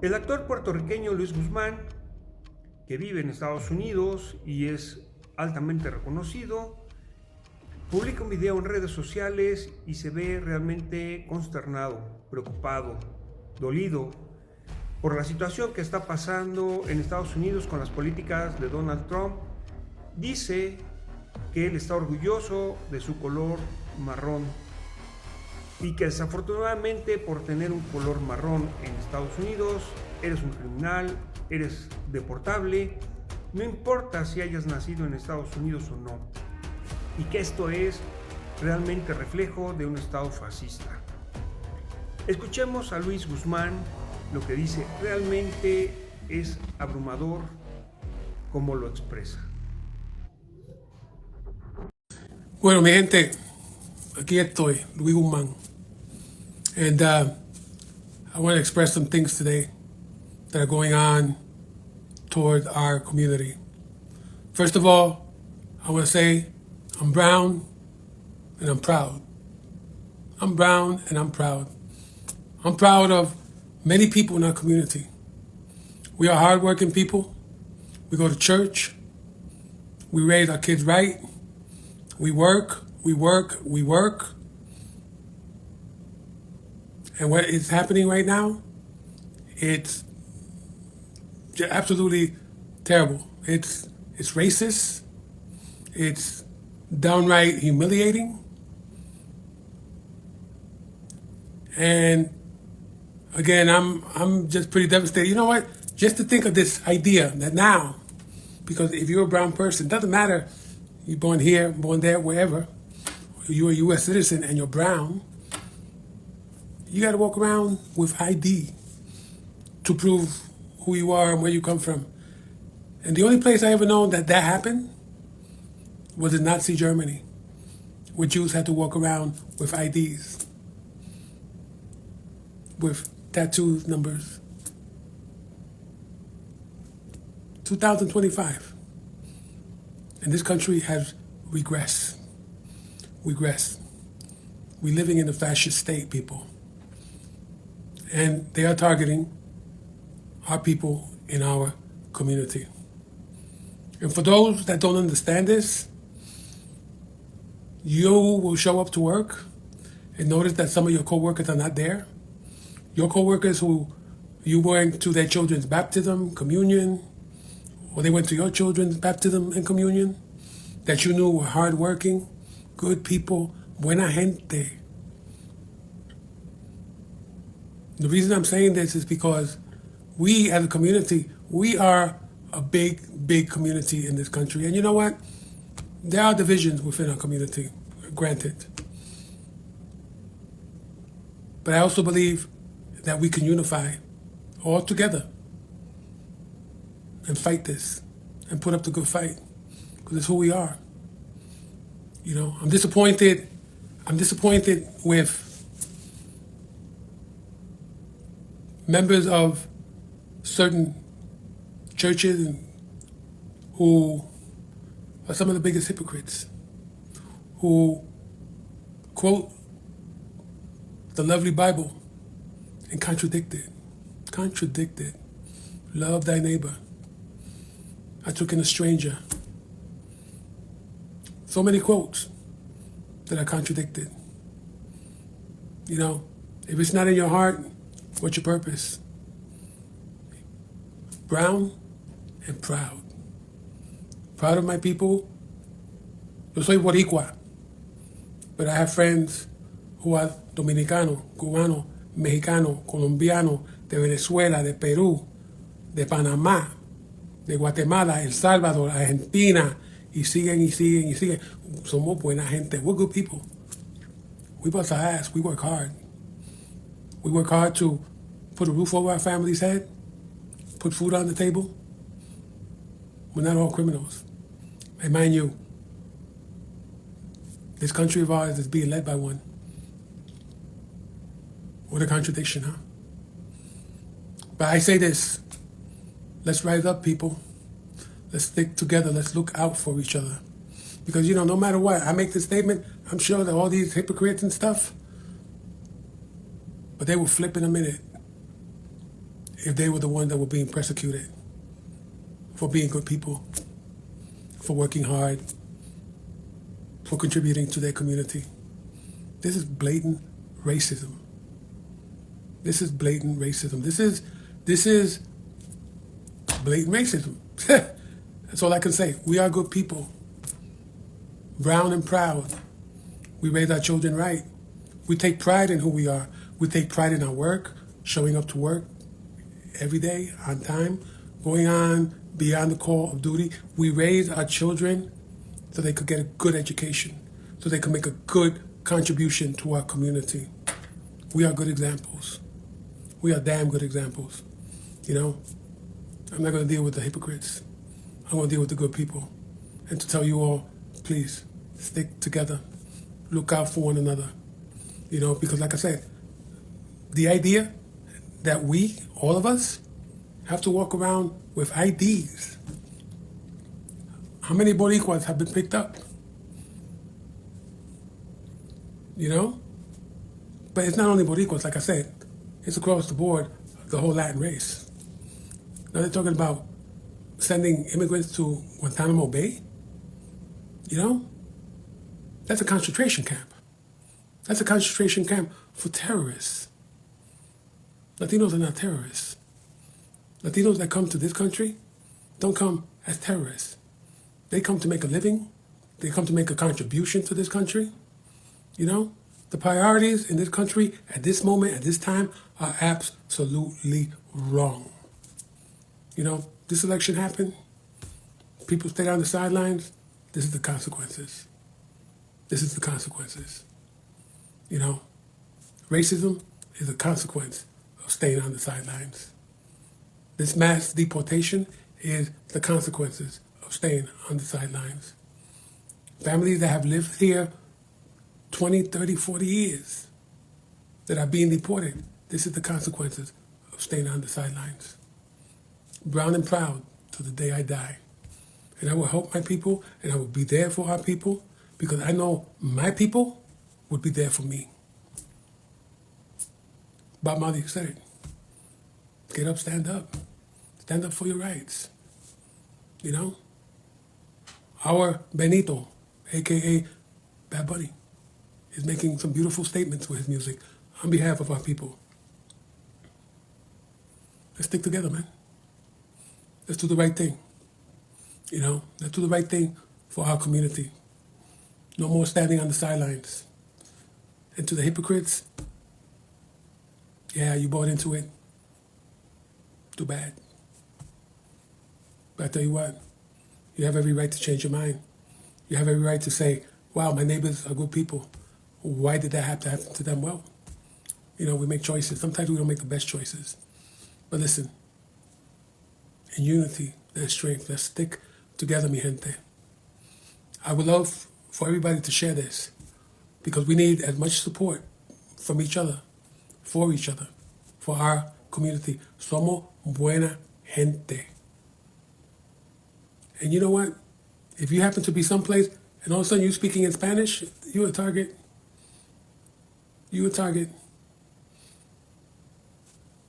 El actor puertorriqueño Luis Guzmán, que vive en Estados Unidos y es altamente reconocido, publica un video en redes sociales y se ve realmente consternado, preocupado, dolido por la situación que está pasando en Estados Unidos con las políticas de Donald Trump. Dice que él está orgulloso de su color marrón y que desafortunadamente por tener un color marrón en Estados Unidos eres un criminal, eres deportable, no importa si hayas nacido en Estados Unidos o no, y que esto es realmente reflejo de un estado fascista. Escuchemos a Luis Guzmán lo que dice. Realmente es abrumador cómo lo expresa. Bueno, mi gente, aquí estoy, Luis Guzmán. And I want to express some things today that are going on toward our community. First of all, I want to say I'm brown and I'm proud. I'm brown and I'm proud. I'm proud of many people in our community. We are hardworking people. We go to church. We raise our kids right. We work. And what is happening right now, it's absolutely terrible. It's racist. It's downright humiliating. And again, I'm just pretty devastated. You know what? Just to think of this idea that now, because if you're a brown person, it doesn't matter, you're born here, born there, wherever, you're a U.S. citizen and you're brown, you got to walk around with ID to prove who you are and where you come from. And the only place I ever known that happened was in Nazi Germany, where Jews had to walk around with IDs, with tattoo numbers. 2025. And this country has regressed. We're living in a fascist state, people. And they are targeting our people in our community. And for those that don't understand this, you will show up to work and notice that some of your coworkers are not there. Your coworkers who you went to their children's baptism, communion, or they went to your children's baptism and communion, that you knew were hardworking, good people, buena gente. The reason I'm saying this is because we as a community, we are a big community in this country. And you know what? There are divisions within our community, granted. But I also believe that we can unify all together and fight this and put up the good fight, because it's who we are. You know, I'm disappointed with members of certain churches who are some of the biggest hypocrites, who quote the lovely Bible and contradict it. Love thy neighbor. I took in a stranger. So many quotes that are contradicted. You know, if it's not in your heart, what's your purpose? Brown and proud. Proud of my people. Yo soy boricua, but I have friends who are dominicano, cubano, mexicano, colombiano, de Venezuela, de Perú, de Panamá, de Guatemala, El Salvador, Argentina, y siguen. Somos buena gente. We're good people. We bust our ass. We work hard. We work hard to put a roof over our family's head, put food on the table. We're not all criminals. And mind you, this country of ours is being led by one. What a contradiction, huh? But I say this, let's rise up, people. Let's stick together. Let's look out for each other. Because, you know, no matter what, I make this statement, I'm sure that all these hypocrites and stuff, but they will flip in a minute. if they were the ones that were being persecuted for being good people, for working hard, for contributing to their community. This is blatant racism. This is blatant racism. This is blatant racism. That's all I can say. We are good people. Brown and proud. We raise our children right. We take pride in who we are. We take pride in our work, showing up to work every day, on time, going on beyond the call of duty. We raise our children so they could get a good education, so they could make a good contribution to our community. We are good examples. We are damn good examples. You know, I'm not going to deal with the hypocrites. I'm going to deal with the good people. And to tell you all, please, stick together. Look out for one another. You know, because like I said, the idea that we, all of us, have to walk around with IDs. How many Boricuas have been picked up? You know? But it's not only Boricuas, like I said. It's across the board, the whole Latin race. Now they're talking about sending immigrants to Guantanamo Bay. You know? That's a concentration camp. That's a concentration camp for terrorists. Latinos are not terrorists. Latinos that come to this country don't come as terrorists. They come to make a living. They come to make a contribution to this country. You know? The priorities in this country at this moment, at this time, are absolutely wrong. You know, this election happened. People stayed on the sidelines. This is the consequences. This is the consequences. You know, racism is a consequence of staying on the sidelines. This mass deportation is the consequences of staying on the sidelines. Families that have lived here 20, 30, 40 years that are being deported, this is the consequences of staying on the sidelines. Brown and proud to the day I die. And I will help my people, and I will be there for our people, because I know my people would be there for me. Bob Marley said it. Get up, stand up. Stand up for your rights. You know? Our Benito, a.k.a. Bad Bunny, is making some beautiful statements with his music on behalf of our people. Let's stick together, man. Let's do the right thing. You know, let's do the right thing for our community. No more standing on the sidelines. And to the hypocrites, yeah, you bought into it. Too bad. But I tell you what, you have every right to change your mind. You have every right to say, wow, my neighbors are good people. Why did that have to happen to them? Well, you know, we make choices. Sometimes we don't make the best choices. But listen, in unity, there's strength. Let's stick together, mi gente. I would love for everybody to share this, because we need as much support from each other, for our community. Somos buena gente. And you know what? If you happen to be someplace and all of a sudden you're speaking in Spanish, you're a target. You're a target.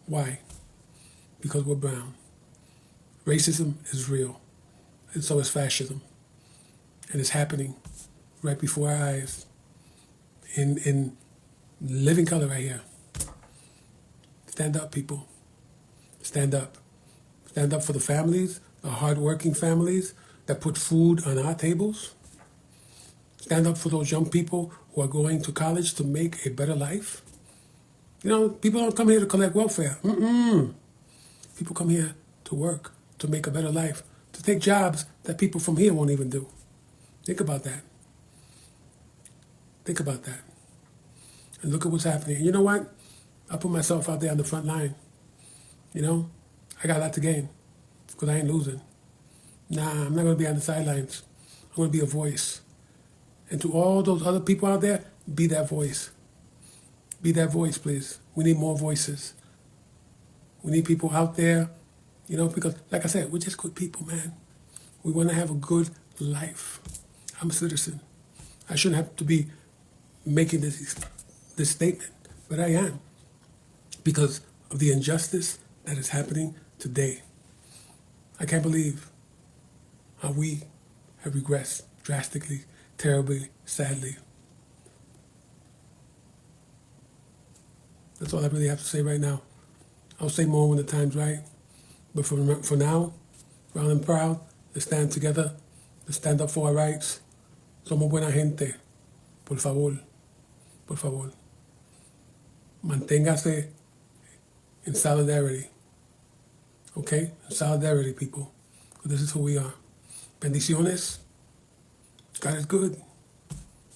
Why? Because we're brown. Racism is real, and so is fascism. And it's happening right before our eyes, in living color right here. Stand up, people. Stand up. Stand up for the families, the hardworking families that put food on our tables. Stand up for those young people who are going to college to make a better life. You know, people don't come here to collect welfare. People come here to work, to make a better life, to take jobs that people from here won't even do. Think about that. Think about that. And look at what's happening. And you know what? I put myself out there on the front line. You know, I got a lot to gain because I ain't losing. Nah, I'm not going to be on the sidelines. I'm going to be a voice. And to all those other people out there, be that voice. Be that voice, please. We need more voices. We need people out there, you know, because, like I said, we're just good people, man. We want to have a good life. I'm a citizen. I shouldn't have to be making this statement, but I am, because of the injustice that is happening today. I can't believe how we have regressed drastically, terribly, sadly. That's all I really have to say right now. I'll say more when the time's right. But for now, proud and proud, let's stand together, let's stand up for our rights. Somos buena gente. Por favor, por favor. Manténgase in solidarity. Okay? In solidarity, people. Because this is who we are. Bendiciones. God is good.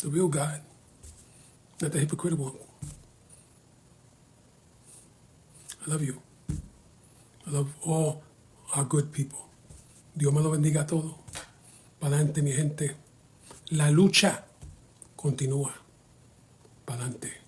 The real God. Not the hypocritical one. I love you. I love all our good people. Dios me lo bendiga a todos. Pa'lante, mi gente. La lucha continúa. Pa'lante.